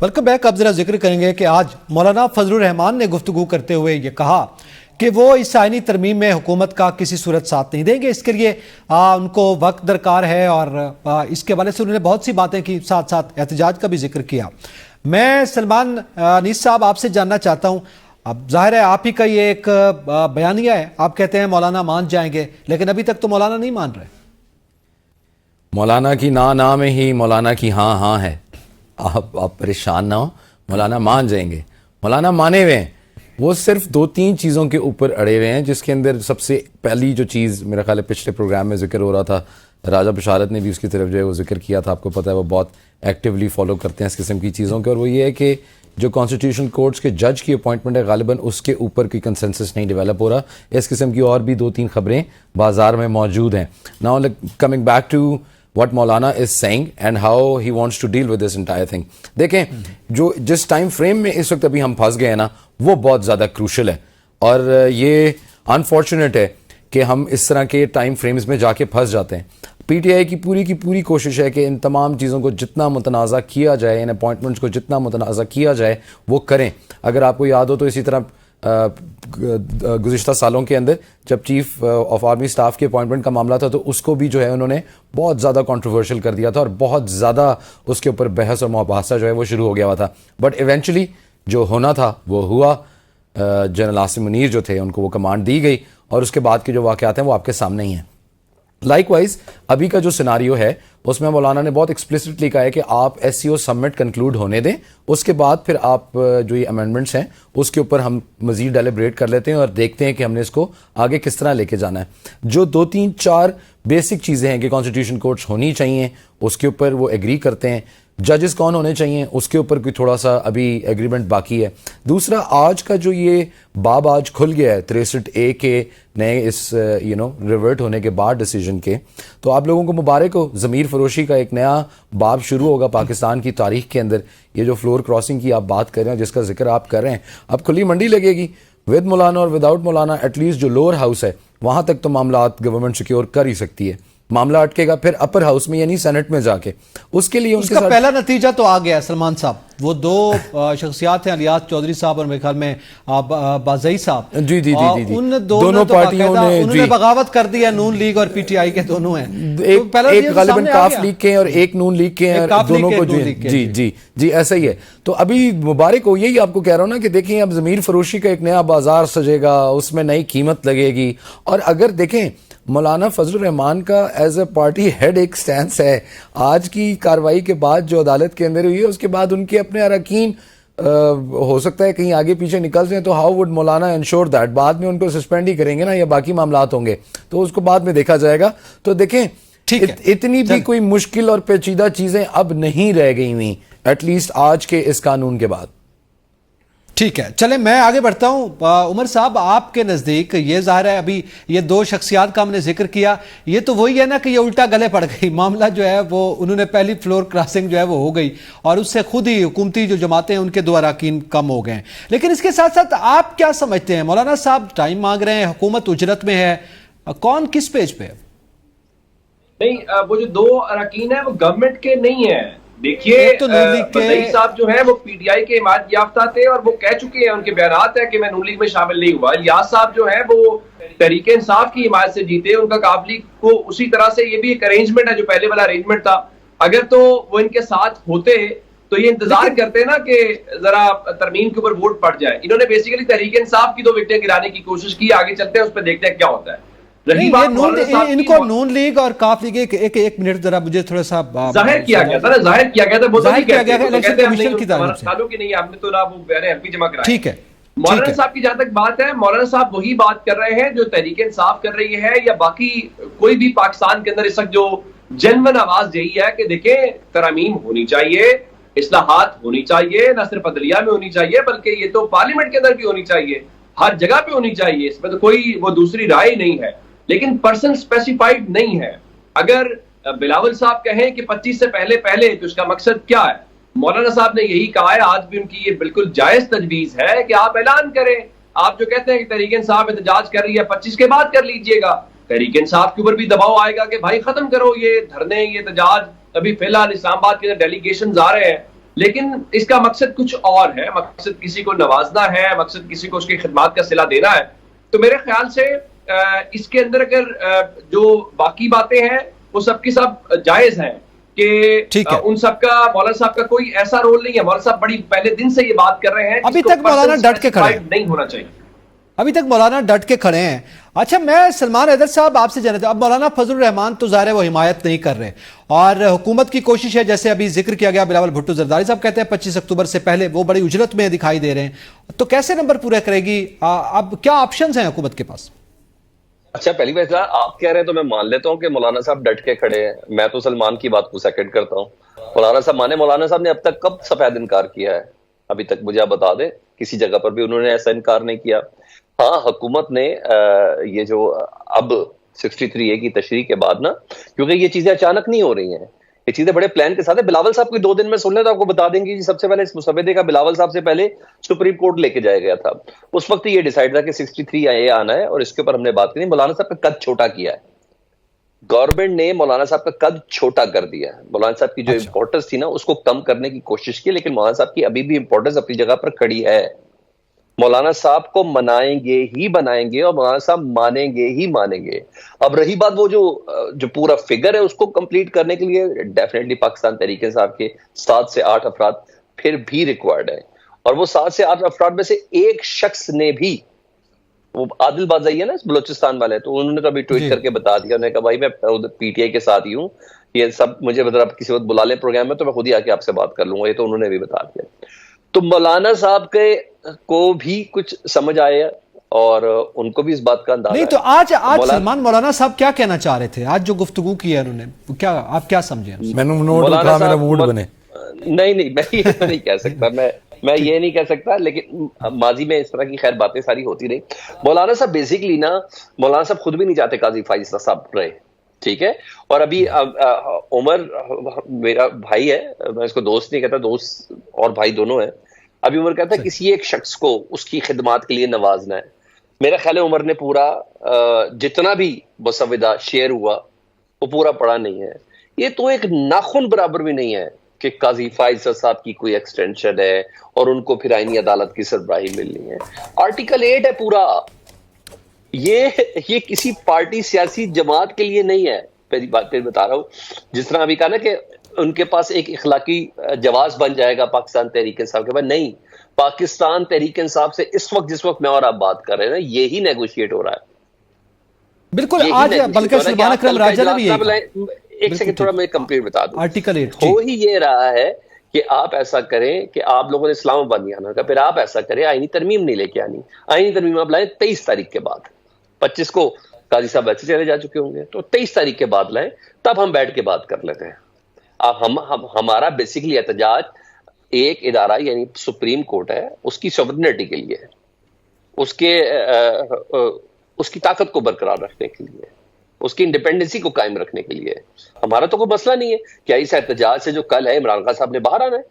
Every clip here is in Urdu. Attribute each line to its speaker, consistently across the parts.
Speaker 1: Welcome back. اب ذرا ذکر کریں گے کہ آج مولانا فضل الرحمان نے گفتگو کرتے ہوئے یہ کہا کہ وہ اس آئینی ترمیم میں حکومت کا کسی صورت ساتھ نہیں دیں گے. اس کے لیے ان کو وقت درکار ہے اور اس کے حوالے سے انہوں نے بہت سی باتیں کی, ساتھ ساتھ احتجاج کا بھی ذکر کیا. میں سلمان انیس صاحب آپ سے جاننا چاہتا ہوں, اب ظاہر ہے آپ ہی کا یہ ایک بیانیہ ہے, آپ کہتے ہیں مولانا مان جائیں گے, لیکن ابھی تک تو مولانا نہیں مان رہے.
Speaker 2: مولانا کی نا میں ہی مولانا کی ہاں ہاں ہے. آپ پریشان نہ ہو, مولانا مان جائیں گے. مولانا مانے ہوئے ہیں, وہ صرف 2-3 چیزوں کے اوپر اڑے ہوئے ہیں, جس کے اندر سب سے پہلی جو چیز میرا خیال ہے پچھلے پروگرام میں ذکر ہو رہا تھا, راجہ بشارت نے بھی اس کی طرف جو ہے وہ ذکر کیا تھا, آپ کو پتہ ہے وہ بہت ایکٹیولی فالو کرتے ہیں اس قسم کی چیزوں کے, اور وہ یہ ہے کہ جو کانسٹیٹیوشن کورٹس کے جج کی اپوائنٹمنٹ ہے غالباً اس کے اوپر کوئی کنسنسس نہیں ڈیولپ ہو رہا. اس قسم کی اور بھی 2-3 خبریں بازار میں موجود ہیں. Now coming back to what Maulana is saying and how he wants to deal with this entire thing. دیکھیں جو جس ٹائم فریم میں اس وقت ابھی ہم پھنس گئے ہیں نا, وہ بہت زیادہ کروشل ہے, اور یہ انفارچونیٹ ہے کہ ہم اس طرح کے ٹائم فریمز میں جا کے پھنس جاتے ہیں. پی ٹی آئی کی پوری کوشش ہے کہ ان تمام چیزوں کو جتنا متنازع کیا جائے, ان اپوائنٹمنٹس کو جتنا متنازع کیا جائے وہ کریں. اگر آپ کو یاد ہو تو اسی طرح گزشتہ سالوں کے اندر جب چیف آف آرمی سٹاف کے اپوائنٹمنٹ کا معاملہ تھا تو اس کو بھی جو ہے انہوں نے بہت زیادہ کنٹروورشل کر دیا تھا, اور بہت زیادہ اس کے اوپر بحث اور مباحثہ جو ہے وہ شروع ہو گیا ہوا تھا. بٹ ایونچولی جو ہونا تھا وہ ہوا. جنرل عاصم منیر جو تھے ان کو وہ کمانڈ دی گئی, اور اس کے بعد کے جو واقعات ہیں وہ آپ کے سامنے ہی ہیں. لائک وائز ابھی کا جو سیناریو ہے اس میں مولانا نے بہت ایکسپلیسٹلی کہا ہے کہ آپ ایس سی او سمٹ کنکلوڈ ہونے دیں, اس کے بعد پھر آپ جو یہ امینڈمنٹس ہیں اس کے اوپر ہم مزید ڈیلیبریٹ کر لیتے ہیں اور دیکھتے ہیں کہ ہم نے اس کو آگے کس طرح لے کے جانا ہے. جو 2-3-4 بیسک چیزیں ہیں کہ کانسٹیٹیوشن کورٹس ہونی چاہیے, اس کے اوپر وہ ایگری کرتے ہیں. ججز کون ہونے چاہیے اس کے اوپر کوئی تھوڑا سا ابھی ایگریمنٹ باقی ہے. دوسرا, آج کا جو یہ باب آج کھل گیا ہے 63A کے نئے اس ریورٹ ہونے کے بعد ڈیسیجن کے, تو آپ لوگوں کو مبارک ہو. ضمیر فروشی کا ایک نیا باب شروع ہوگا پاکستان کی تاریخ کے اندر. یہ جو فلور کراسنگ کی آپ بات کر رہے ہیں, جس کا ذکر آپ کر رہے ہیں, اب کھلی منڈی لگے گی ود مولانا اور وداؤٹ مولانا. ایٹ لیسٹ جو لوور ہاؤس ہے وہاں تک تو معاملات گورنمنٹ سیکیور کر ہی سکتی ہے. معاملہ اٹکے گا پھر اپر ہاؤس میں یعنی سینٹ میں جا کے, اس کے لیے
Speaker 1: اس کا پہلا نتیجہ تو آ گیا ہے سلمان صاحب. وہ 2 شخصیات ہیں, الیاس چودھری صاحب اور میرے خیال میں بازئی صاحب,
Speaker 2: جی
Speaker 1: ان دونوں پارٹیوں نے بغاوت کر دی ہے. نون لیگ اور پی ٹی آئی کے دونوں ہیں,
Speaker 2: ایک غالباً کاف لیگ کے اور ایک نون لیگ کے ہیں, دونوں کو جی ایسا ہی ہے. تو ابھی مبارک ہو, یہی آپ کو کہہ رہا ہوں نا کہ دیکھیں اب ضمیر فروشی کا ایک نیا بازار سجے گا, اس میں نئی قیمت لگے گی. اور اگر دیکھیں مولانا فضل الرحمان کا ایز اے پارٹی ہیڈ ایک سٹینس ہے, آج کی کاروائی کے بعد جو عدالت کے اندر ہوئی ہے اس کے بعد ان کے اپنے اراکین ہو سکتا ہے کہیں آگے پیچھے نکل جائیں, تو how would Maulana ensure that بعد میں ان کو سسپینڈ ہی کریں گے نا, یا باقی معاملات ہوں گے تو اس کو بعد میں دیکھا جائے گا. تو دیکھیں اتنی بھی کوئی مشکل اور پیچیدہ چیزیں اب نہیں رہ گئی ہوئی, ایٹ لیسٹ آج کے اس قانون کے بعد.
Speaker 1: ٹھیک ہے, چلیں میں آگے بڑھتا ہوں. عمر صاحب, آپ کے نزدیک یہ ظاہر ہے ابھی یہ 2 شخصیات کا ہم نے ذکر کیا, یہ تو وہی ہے نا کہ یہ الٹا گلے پڑ گئی. معاملہ جو ہے وہ انہوں نے پہلی فلور کراسنگ جو ہے وہ ہو گئی, اور اس سے خود ہی حکومتی جو جماعتیں ہیں ان کے 2 اراکین کم ہو گئے ہیں. لیکن اس کے ساتھ ساتھ آپ کیا سمجھتے ہیں, مولانا صاحب ٹائم مانگ رہے ہیں, حکومت اجرت میں ہے, کون کس پیج پہ ہے؟
Speaker 3: نہیں, وہ جو 2 اراکین ہیں وہ گورنمنٹ کے نہیں ہیں. دیکھیے بزئی صاحب جو ہیں وہ پی ٹی آئی کے حمایت یافتہ تھے اور وہ کہہ چکے ہیں, ان کے بیانات ہیں کہ میں نون لیگ میں شامل نہیں ہوا. الیاس صاحب جو ہیں وہ تحریک انصاف کی حمایت سے جیتے, ان کا کاف لیگ کو اسی طرح سے یہ بھی ایک ارینجمنٹ ہے جو پہلے والا ارینجمنٹ تھا. اگر تو وہ ان کے ساتھ ہوتے تو یہ انتظار کرتے نا کہ ذرا ترمیم کے اوپر ووٹ پڑ جائے. انہوں نے بیسیکلی تحریک انصاف کی 2 وکٹیں گرانے کی کوشش کی. آگے چلتے ہیں, اس پہ دیکھتے ہیں کیا ہوتا ہے.
Speaker 1: ان کو نون لیگ اور کاف لیگ ایک منٹ ذرا مجھے تھوڑا سا
Speaker 3: ظاہر کیا گیا تھا نا, ظاہر کیا گیا تھا
Speaker 1: الیکشن کمیشن کی طرف سے.
Speaker 3: سالوں کی نہیں, ہم نے تو نہ وہ ایمپی جمع کرائے.
Speaker 1: ٹھیک ہے,
Speaker 3: مولانا صاحب کی جہاں تک بات ہے, مولانا صاحب وہی بات کر رہے ہیں جو تحریک انصاف کر رہی ہے, یا باقی کوئی بھی پاکستان کے اندر اس وقت جو جنون آواز یہی ہے کہ دیکھیں ترامیم ہونی چاہیے, اصلاحات ہونی چاہیے, نہ صرف عدلیہ میں ہونی چاہیے بلکہ یہ تو پارلیمنٹ کے اندر بھی ہونی چاہیے, ہر جگہ پہ ہونی چاہیے. اس میں تو کوئی وہ دوسری رائے نہیں ہے, لیکن پرسن اسپیسیفائڈ نہیں ہے. اگر بلاول صاحب کہیں کہ 25 سے پہلے تو اس کا مقصد کیا ہے؟ مولانا صاحب نے یہی کہا ہے, آج بھی ان کی یہ بالکل جائز تجویز ہے کہ آپ اعلان کریں. آپ جو کہتے ہیں کہ تحریک انصاف احتجاج کر رہی ہے, 25 کے بعد کر لیجئے گا. تحریک انصاف کے اوپر بھی دباؤ آئے گا کہ بھائی ختم کرو یہ دھرنے, یہ احتجاج. ابھی فی الحال اسلام آباد کے ڈیلیگیشنز آ رہے ہیں, لیکن اس کا مقصد کچھ اور ہے، مقصد کسی کو نوازنا ہے، مقصد کسی کو اس کی خدمات کا صلہ دینا ہے. تو میرے خیال سے اس کے اندر اگر جو باقی باتیں ہیں وہ سب کی سب جائز ہیں کہ ان سب کا مولانا صاحب کا کوئی ایسا رول نہیں ہے. مولانا صاحب بڑی پہلے دن سے یہ بات کر رہے ہیں،
Speaker 1: ابھی تک مولانا ڈٹ کے کھڑے
Speaker 3: نہیں ہونا چاہیے.
Speaker 1: ابھی تک مولانا ڈٹ کے کھڑے ہیں. اچھا میں سلمان حیدر صاحب آپ سے جاننا چاہتا ہوں، اب مولانا فضل الرحمان تو ظاہر ہے وہ حمایت نہیں کر رہے اور حکومت کی کوشش ہے، جیسے ابھی ذکر کیا گیا بلاول بھٹو زرداری صاحب کہتے ہیں 25 اکتوبر سے پہلے وہ بڑی اجرت میں دکھائی دے رہے ہیں، تو کیسے نمبر پورا کرے گی؟ اب کیا آپشنز ہیں حکومت کے پاس؟
Speaker 4: اچھا پہلی بات آپ کہہ رہے ہیں تو میں مان لیتا ہوں کہ مولانا صاحب ڈٹ کے کھڑے ہیں. میں تو سلمان کی بات کو سیکنڈ کرتا ہوں. مولانا صاحب مانے، مولانا صاحب نے اب تک کب سفید انکار کیا ہے؟ ابھی تک مجھے آپ بتا دیں کسی جگہ پر بھی انہوں نے ایسا انکار نہیں کیا. ہاں حکومت نے یہ جو اب 63A کی تشریح کے بعد نا، کیونکہ یہ چیزیں اچانک نہیں ہو رہی ہیں، یہ چیزیں بڑے پلان کے ساتھ ہے. بلاول صاحب کو 2 دن میں سن لیں تو آپ کو بتا دیں گے سب سے پہلے اس مسودے کا بلاول صاحب سے پہلے سپریم کورٹ لے کے جایا گیا تھا. اس وقت یہ ڈیسائیڈ تھا کہ 63A آنا ہے اور اس کے اوپر ہم نے بات کی. مولانا صاحب کا قد چھوٹا کیا ہے گورنمنٹ نے، مولانا صاحب کا قد چھوٹا کر دیا ہے. مولانا صاحب کی جو امپورٹنس تھی نا اس کو کم کرنے کی کوشش کی، لیکن مولانا صاحب کی ابھی بھی امپورٹنس اپنی جگہ پر کھڑی ہے. مولانا صاحب کو منائیں گے ہی بنائیں گے اور مولانا صاحب مانیں گے ہی مانیں گے. اب رہی بات وہ جو پورا فگر ہے اس کو کمپلیٹ کرنے کے لیے ڈیفینیٹلی پاکستان تحریک انصاف کے 7 سے 8 افراد پھر بھی ریکوائرڈ ہیں، اور وہ 7 سے 8 افراد میں سے ایک شخص نے بھی، وہ عادل بازائی ہے نا بلوچستان والے، تو انہوں نے تو ابھی ٹویٹ کر کے بتا دیا، انہوں نے کہا بھائی میں PTI کے ساتھ ہی ہوں، یہ سب مجھے آپ کسی وقت بلا لیں پروگرام میں تو میں خود ہی آ کے آپ سے بات کر لوں گا. یہ تو انہوں نے بھی بتا دیا. تو مولانا صاحب کو بھی کچھ سمجھ آیا اور ان کو بھی اس بات کا اندازہ
Speaker 1: نہیں. تو آج سلمان مولانا صاحب کیا کہنا چاہ رہے تھے؟ آج جو گفتگو کی ہے انہوں نے، کیا آپ کیا سمجھیں؟
Speaker 2: میرا موڈ بنے.
Speaker 4: نہیں میں یہ نہیں کہہ سکتا، میں یہ نہیں کہہ سکتا، لیکن ماضی میں اس طرح کی خیر باتیں ساری ہوتی رہی. مولانا صاحب بیسکلی نا، مولانا صاحب خود بھی نہیں چاہتے قاضی فائز صاحب رہے، ٹھیک ہے. اور ابھی عمر میرا بھائی ہے، میں اس کو دوست نہیں کہتا، دوست اور بھائی دونوں ہیں. ابھی عمر کہتا ہے کسی ایک شخص کو اس کی خدمات کے لیے نوازنا ہے. میرا خیال ہے عمر نے پورا جتنا بھی مسودہ شیئر ہوا وہ پورا پڑھا نہیں ہے. یہ تو ایک ناخن برابر بھی نہیں ہے کہ قاضی فائز صاحب کی کوئی ایکسٹینشن ہے اور ان کو پھر آئینی عدالت کی سربراہی ملنی ہے. آرٹیکل 8 ہے پورا. یہ کسی پارٹی سیاسی جماعت کے لیے نہیں ہے. پہلی بات پھر بتا رہا ہوں، جس طرح ابھی کہا نا کہ ان کے پاس ایک اخلاقی جواز بن جائے گا پاکستان تحریک انصاف کے بعد، نہیں. پاکستان تحریک انصاف سے اس وقت جس وقت میں اور آپ بات کر رہے ہیں نا، یہی نیگوشیٹ ہو رہا ہے.
Speaker 1: بالکل. آج بلکہ سلمان اکرم راجہ نے بھی
Speaker 4: ایک سیکنڈ تھوڑا میں کمپلیٹ بتا دوں.
Speaker 1: آرٹیکل 8
Speaker 4: ہو ہی یہ رہا ہے کہ آپ ایسا کریں کہ آپ لوگوں نے اسلام آباد نہیں آنا کا، پھر آپ ایسا کریں آئینی ترمیم نہیں لے کے آنی. آئینی ترمیم آپ لائیں 23 تاریخ کے بعد. 25 کو قاضی صاحب ویسے چلے جا چکے ہوں گے، تو 23 تاریخ کے بعد لائیں، تب ہم بیٹھ کے بات کر لیتے ہیں. اب ہمارا بیسیکلی احتجاج ایک ادارہ یعنی سپریم کورٹ ہے، اس کی سوورنٹی کے لیے، اس کی طاقت کو برقرار رکھنے کے لیے، اس کی انڈیپینڈنسی کو قائم رکھنے کے لیے. ہمارا تو کوئی مسئلہ نہیں ہے. کیا اس احتجاج سے جو کل ہے عمران خان صاحب نے باہر آنا ہے؟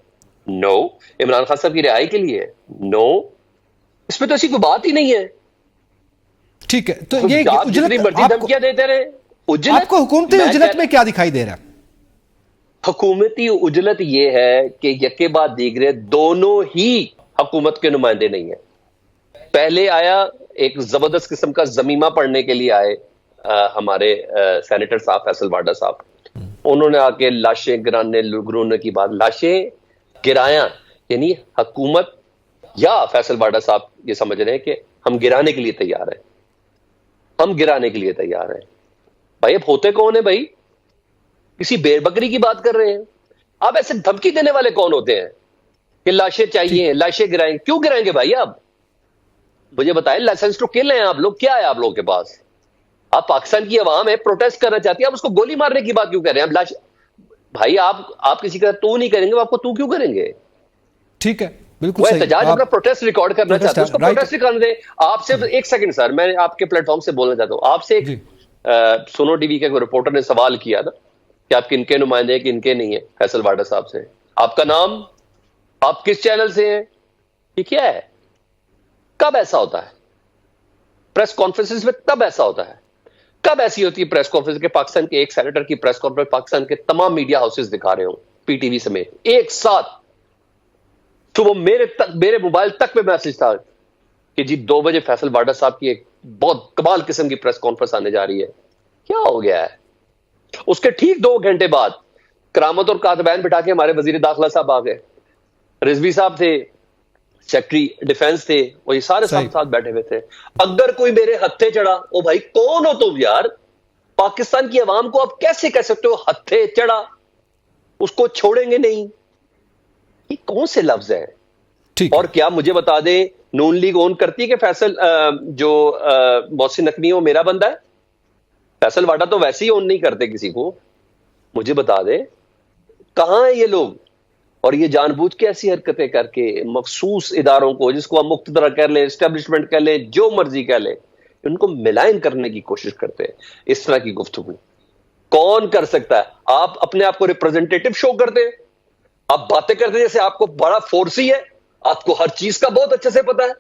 Speaker 4: نو. عمران خان صاحب کی رہائی کے لیے؟ نو. اس میں تو ایسی کوئی بات ہی نہیں ہے.
Speaker 1: ٹھیک ہے. تو یہ
Speaker 4: جتنی مرضی دھمکیاں دیتے رہے.
Speaker 1: آپ کو حکومتی اجلت میں کیا دکھائی دے رہا ہے؟
Speaker 4: حکومتی اجلت یہ ہے کہ یکے بعد دیگرے دونوں ہی حکومت کے نمائندے نہیں ہیں. پہلے آیا ایک زبردست قسم کا زمیمہ پڑھنے کے لیے آئے ہمارے سینیٹر صاحب فیصل واڈا صاحب. انہوں نے آ کے لاشیں گرانے کی بات، لاشیں گرایا یعنی حکومت یا فیصل واڈا صاحب یہ سمجھ رہے ہیں کہ ہم گرانے کے لیے تیار ہیں، ہم گرانے کے لیے تیار ہیں. بھائی اب ہوتے کون ہیں بھائی؟ کسی بیر بکری کی بات کر رہے ہیں آپ. ایسے دھمکی دینے والے کون ہوتے ہیں کہ لاشیں چاہیے، لاشیں گرائیں؟ کیوں گرائیں گے بھائی؟ آپ مجھے بتائیں، لائسنس ٹو کل ہیں آپ لوگ، کیا ہے آپ لوگوں کے پاس؟ آپ پاکستان کی عوام ہے، پروٹیسٹ کرنا چاہتی ہے، آپ اس کو گولی مارنے کی بات کیوں کر رہے ہیں؟ بھائی آپ کسی کا تو نہیں کریں گے، آپ کو تو کیوں کریں گے؟
Speaker 1: ٹھیک ہے، بالکل
Speaker 4: وہ احتجاج اپنا پروٹیسٹ ریکارڈ کرنا چاہتے ہیں، اس کو پروٹیسٹ ریکارڈ دیں. آپ سے ایک سیکنڈ سر، میں آپ کے پلیٹ فارم سے بولنا چاہتا ہوں. آپ سے ایک سونو ٹی وی کے کوئی رپورٹر نے سوال کیا تھا کہ آپ کن کے نمائندے ہیں کن کے نہیں ہیں فیصل واڈا صاحب سے. آپ کا نام، آپ کس چینل سے ہیں، یہ کیا ہے؟ کب ایسا ہوتا ہے پریس کانفرنسز میں؟ تب ایسا ہوتا ہے. کب ایسی ہوتی ہے پریس کانفرنس کے پاکستان کے ایک سینیٹر کی پریس کانفرنس پاکستان کے تمام میڈیا ہاؤسز دکھا رہے ہوں، PTV سمیت ایک ساتھ صبح میرے موبائل تک پہ میسج تھا کہ جی 2 بجے فیصل واڈا صاحب کی ایک بہت کمال قسم کی پریس کانفرنس آنے جا رہی ہے. کیا ہو گیا ہے؟ اس کے ٹھیک 2 گھنٹے بعد کرامت اور کاتبین بٹھا کے ہمارے وزیر داخلہ صاحب آ گئے, رضوی صاحب تھے, سیکٹری ڈیفنس تھے, وہ یہ سارے ساتھ بیٹھے ہوئے تھے. اگر کوئی میرے ہتھے چڑھا, او بھائی کون ہو تم یار؟ پاکستان کی عوام کو آپ کیسے کہہ سکتے ہو ہتھے چڑھا؟ اس کو چھوڑیں گے نہیں. یہ کون سے لفظ ہیں؟ اور کیا مجھے بتا دیں نون لیگ اون کرتی ہے کہ فیصل جو محسن نقوی وہ میرا بندہ ہے؟ فیصل واڈا تو ویسے ہی اون نہیں کرتے کسی کو. مجھے بتا دیں کہاں ہیں یہ لوگ؟ اور یہ جان بوجھ کے ایسی حرکتیں کر کے مخصوص اداروں کو, جس کو ہم مقتدرہ کہہ لیں, اسٹیبلشمنٹ کہہ لیں, جو مرضی کہہ لیں, ان کو ملائن کرنے کی کوشش کرتے ہیں. اس طرح کی گفتگو کون کر سکتا ہے؟ آپ اپنے آپ کو ریپرزینٹیٹو شو کرتے ہیں, آپ باتیں کرتے ہیں جیسے آپ کو بڑا فورسی ہے, آپ کو ہر چیز کا بہت اچھے سے پتا ہے.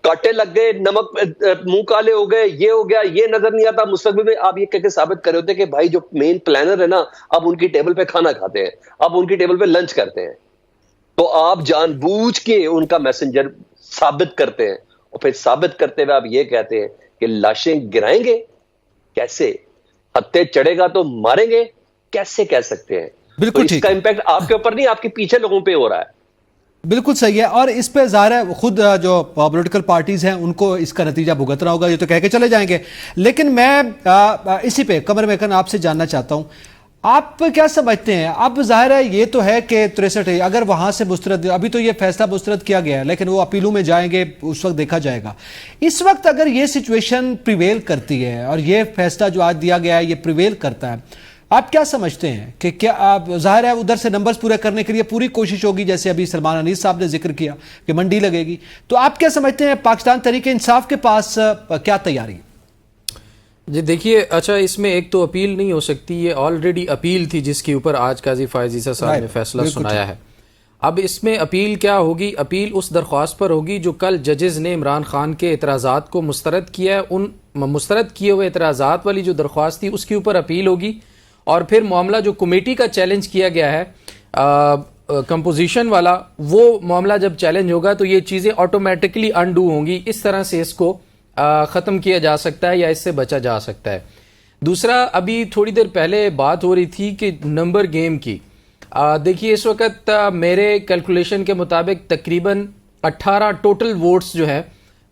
Speaker 4: کاٹے لگ گئے, نمک منہ کالے ہو گئے, یہ ہو گیا, یہ نظر نہیں آتا. مستقبل میں آپ یہ کہہ کے ثابت کر رہے ہوتے کہ بھائی جو مین پلانر ہے نا, اب ان کی ٹیبل پہ کھانا کھاتے ہیں, اب ان کی ٹیبل پہ لنچ کرتے ہیں. تو آپ جان بوجھ کے ان کا میسنجر ثابت کرتے ہیں, اور پھر ثابت کرتے ہوئے آپ یہ کہتے ہیں کہ لاشیں گرائیں گے. کیسے؟ ہتھے چڑھے گا تو ماریں گے, کیسے کہہ سکتے ہیں؟
Speaker 1: بالکل
Speaker 4: اس کا امپیکٹ آپ کے اوپر نہیں, آپ کے پیچھے لوگوں پہ ہو رہا ہے.
Speaker 1: بالکل صحیح ہے. اور اس پہ ظاہر ہے خود جو پولیٹیکل پارٹیز ہیں ان کو اس کا نتیجہ بھگتنا ہوگا, یہ تو کہہ کے چلے جائیں گے. لیکن میں اسی پہ قمر میکن آپ سے جاننا چاہتا ہوں, آپ کیا سمجھتے ہیں؟ اب ظاہر ہے یہ تو ہے کہ 63 اگر وہاں سے مسترد, ابھی تو یہ فیصلہ مسترد کیا گیا ہے لیکن وہ اپیلوں میں جائیں گے, اس وقت دیکھا جائے گا. اس وقت اگر یہ سچویشن پریویل کرتی ہے اور یہ فیصلہ جو آج دیا گیا ہے یہ پریویل کرتا ہے, آپ کیا سمجھتے ہیں کہ کیا ظاہر ہے ادھر سے نمبرز پورے کرنے کے لیے پوری کوشش ہوگی, جیسے ابھی سلمان انیس صاحب نے ذکر کیا کہ منڈی لگے گی, تو آپ کیا سمجھتے ہیں پاکستان تحریک انصاف کے پاس کیا تیاری ہے؟
Speaker 5: جی دیکھیے, اچھا اس میں ایک تو اپیل نہیں ہو سکتی, یہ آلریڈی اپیل تھی جس کے اوپر آج قاضی فائز عیسیٰ صاحب نے فیصلہ سنایا ہے. اب اس میں اپیل کیا ہوگی؟ اپیل اس درخواست پر ہوگی جو کل ججز نے عمران خان کے اعتراضات کو مسترد کیا ہے. ان مسترد کیے ہوئے اعتراضات والی جو درخواست تھی اس کے اوپر اپیل ہوگی, اور پھر معاملہ جو کمیٹی کا چیلنج کیا گیا ہے کمپوزیشن والا, وہ معاملہ جب چیلنج ہوگا تو یہ چیزیں آٹومیٹکلی انڈو ہوں گی. اس طرح سے اس کو ختم کیا جا سکتا ہے یا اس سے بچا جا سکتا ہے. دوسرا, ابھی تھوڑی دیر پہلے بات ہو رہی تھی کہ نمبر گیم کی. دیکھیے اس وقت میرے کیلکولیشن کے مطابق تقریباً 18 ٹوٹل ووٹس جو ہے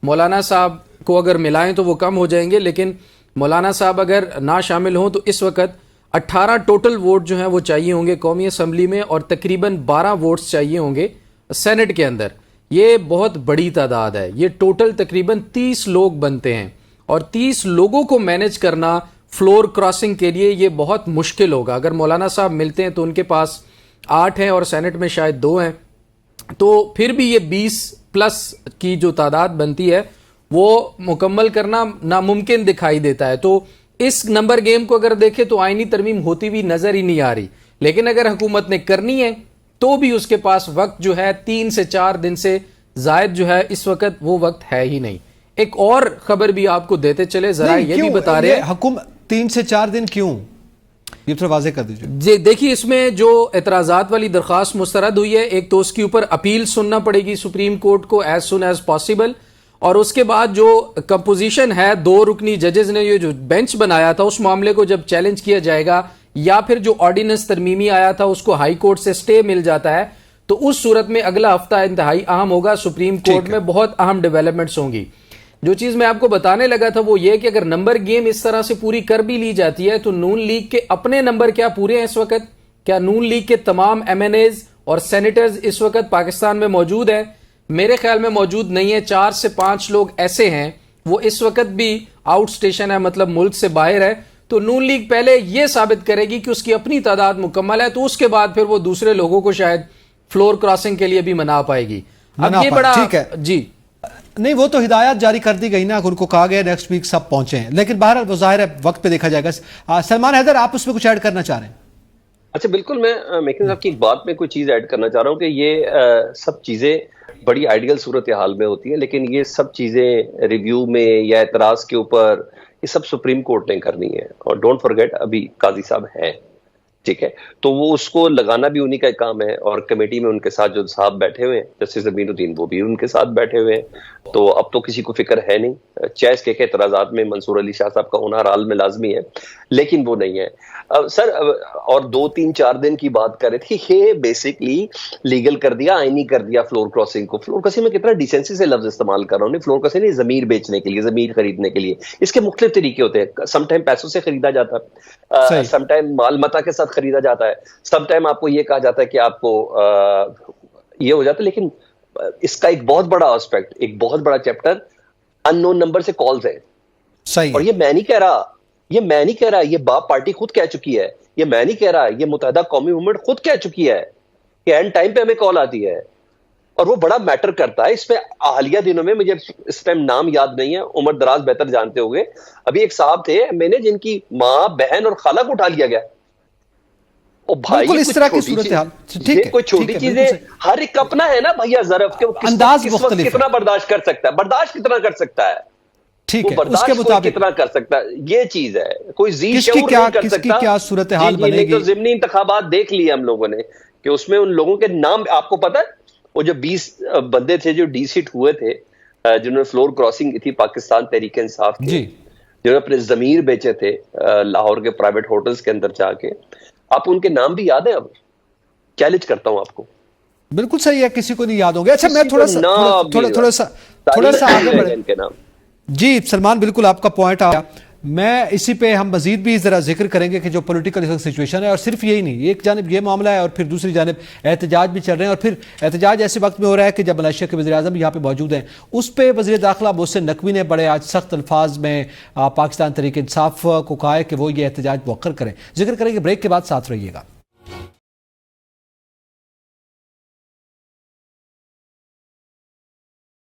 Speaker 5: مولانا صاحب کو اگر ملائیں تو وہ کم ہو جائیں گے, لیکن مولانا صاحب اگر نہ شامل ہوں تو اس وقت 18 ٹوٹل ووٹ جو ہیں وہ چاہیے ہوں گے قومی اسمبلی میں, اور تقریباً 12 ووٹس چاہیے ہوں گے سینٹ کے اندر. یہ بہت بڑی تعداد ہے, یہ ٹوٹل تقریباً 30 لوگ بنتے ہیں, اور 30 لوگوں کو مینج کرنا فلور کراسنگ کے لیے یہ بہت مشکل ہوگا. اگر مولانا صاحب ملتے ہیں تو ان کے پاس 8 ہیں اور سینٹ میں شاید 2 ہیں, تو پھر بھی یہ 20+ کی جو تعداد بنتی ہے وہ مکمل کرنا ناممکن دکھائی دیتا ہے. تو اس نمبر گیم کو اگر دیکھیں تو آئینی ترمیم ہوتی ہوئی نظر ہی نہیں آ رہی, لیکن اگر حکومت نے کرنی ہے تو بھی اس کے پاس وقت جو ہے 3 سے 4 دن سے زائد جو ہے اس وقت وہ وقت ہے ہی نہیں. ایک اور خبر بھی آپ کو دیتے چلے, ذرا یہ بھی بتا رہے ہیں
Speaker 1: حکومت 3 سے 4 دن کیوں, یہ تو واضح کر دیجیے.
Speaker 5: جی دیکھیے, اس میں جو اعتراضات والی درخواست مسترد ہوئی ہے, ایک تو اس کے اوپر اپیل سننا پڑے گی سپریم کورٹ کو ایز سون ایز پاسبل, اور اس کے بعد جو کمپوزیشن ہے 2 رکنی ججز نے یہ جو بینچ بنایا تھا اس معاملے کو جب چیلنج کیا جائے گا, یا پھر جو آرڈیننس ترمیمی آیا تھا اس کو ہائی کورٹ سے سٹے مل جاتا ہے, تو اس صورت میں اگلا ہفتہ انتہائی اہم ہوگا. سپریم کورٹ میں بہت اہم ڈیولپمنٹس ہوں گی. جو چیز میں آپ کو بتانے لگا تھا وہ یہ کہ اگر نمبر گیم اس طرح سے پوری کر بھی لی جاتی ہے تو نون لیگ کے اپنے نمبر کیا پورے ہیں اس وقت؟ کیا نون لیگ کے تمام MNAs اور سینیٹرز اس وقت پاکستان میں موجود ہیں؟ میرے خیال میں موجود نہیں ہے. 4 سے 5 لوگ ایسے ہیں وہ اس وقت بھی آؤٹ سٹیشن ہے, مطلب ملک سے باہر ہے. تو نون لیگ پہلے یہ ثابت کرے گی کہ اس کی اپنی تعداد مکمل ہے, تو اس کے بعد پھر وہ دوسرے لوگوں کو شاید فلور کراسنگ کے لیے بھی منا پائے گی. اب یہ بڑا
Speaker 1: ٹھیک ہے,
Speaker 5: جی
Speaker 1: نہیں وہ تو ہدایات جاری کر دی گئی نا, ان کو کہا گیا نیکسٹ ویک سب پہنچے ہیں, لیکن بہرحال وہ ظاہر ہے وقت پہ دیکھا جائے گا. سلمان حیدر, آپ اس میں کچھ ایڈ کرنا چاہ رہے ہیں؟
Speaker 4: اچھا بالکل, میں میکن صاحب کی ایک بات میں کوئی چیز ایڈ کرنا چاہ رہا ہوں کہ یہ سب چیزیں بڑی آئیڈیل صورتحال میں ہوتی ہیں, لیکن یہ سب چیزیں ریویو میں یا اعتراض کے اوپر یہ سب سپریم کورٹ نے کرنی ہے. اور ڈونٹ فرگیٹ ابھی قاضی صاحب ہیں, ٹھیک ہے، تو وہ اس کو لگانا بھی انہی کا کام ہے، اور کمیٹی میں ان کے ساتھ جو صاحب بیٹھے ہوئے ہیں جسٹس امین الدین وہ بھی ان کے ساتھ بیٹھے ہوئے ہیں، تو اب تو کسی کو فکر ہے نہیں. چیس کے اعتراضات میں منصور علی شاہ صاحب کا ہونا ہر حال میں لازمی ہے، لیکن وہ نہیں ہے. سر اور 2-3-4 دن کی بات کر رہے تھے، یہ بیسکلی لیگل کر دیا، آئینی کر دیا فلور کراسنگ کو. فلور کراسنگ میں کتنا ڈیسنسی سے لفظ استعمال کر رہا ہوں، فلور کراسنگ نہیں، ضمیر بیچنے کے لیے، ضمیر خریدنے کے لیے. اس کے مختلف طریقے ہوتے ہیں، سم ٹائم پیسوں سے خریدا جاتا ہے، سم ٹائم مال متا کے ساتھ خریدا جاتا ہے، سم ٹائم آپ کو یہ کہا جاتا ہے کہ آپ کو یہ ہو جاتا ہے. لیکن اس کا ایک بہت بڑا اسپیکٹ، ایک بہت بڑا چیپٹر ان نون نمبر سے کالز ہے.
Speaker 1: صحیح.
Speaker 4: اور یہ میں نہیں کہہ رہا، یہ باپ پارٹی خود کہہ چکی ہے، یہ میں نہیں کہہ رہا، یہ متحدہ قومی موومنٹ خود کہہ چکی ہے کہ اینڈ ٹائم پہ ہمیں کال آتی ہے، اور وہ بڑا میٹر کرتا ہے. اس پہ حالیہ دنوں میں، مجھے اس ٹائم نام یاد نہیں ہے، عمر دراز بہتر جانتے ہوئے، ابھی ایک صاحب تھے میں نے جن کی ماں، بہن اور خالہ کو اٹھا لیا گیا.
Speaker 1: بالکل اس طرح کی صورتحال. ٹھیک ہے،
Speaker 4: کوئی چھوٹی چیزیں، ہر ایک اپنا ہے نا بھیا ظرف،
Speaker 1: انداز مختلف
Speaker 4: کتنا برداشت کر سکتا ہے، برداشت کتنا کر سکتا ہے،
Speaker 1: ٹھیک ہے، اس
Speaker 4: برداشت
Speaker 1: کے مطابق
Speaker 4: کتنا کر سکتا ہے، یہ چیز ہے. کوئی ذی
Speaker 1: کس کی
Speaker 4: شعور
Speaker 1: کیا
Speaker 4: نہیں کر
Speaker 1: کس کی
Speaker 4: سکتا.
Speaker 1: کیا صورتحال بنے
Speaker 4: نہیں تو
Speaker 1: گی.
Speaker 4: ضمنی انتخابات دیکھ لیے ہم لوگوں نے کہ اس میں ان لوگوں کے نام آپ کو پتا ہے، وہ جو 20 بندے تھے جو ڈی سیٹ ہوئے تھے، جنہوں نے فلور کراسنگ کی تھی پاکستان تحریک انصاف کی، جنہوں نے اپنے ضمیر بیچے تھے لاہور کے پرائیویٹ ہوٹلز کے اندر جا کے، آپ ان کے نام بھی یاد ہیں؟ اب چیلنج کرتا ہوں آپ کو.
Speaker 1: بالکل صحیح ہے، کسی کو نہیں یاد ہوں گے. اچھا میں تھوڑا سا آگے بڑھیں. جی سلمان، بالکل آپ کا پوائنٹ آیا. میں اسی پہ ہم مزید بھی ذرا ذکر کریں گے کہ جو پولیٹیکل سچویشن ہے، اور صرف یہی نہیں، ایک جانب یہ معاملہ ہے اور پھر دوسری جانب احتجاج بھی چل رہے ہیں، اور پھر احتجاج ایسے وقت میں ہو رہا ہے کہ جب ملائیشیا کے وزیر اعظم یہاں پہ موجود ہیں. اس پہ وزیر داخلہ محسن نقوی نے بڑے آج سخت الفاظ میں پاکستان تحریک انصاف کو کہا ہے کہ وہ یہ احتجاج موخر کریں. ذکر کریں گے، بریک کے بعد ساتھ رہیے گا.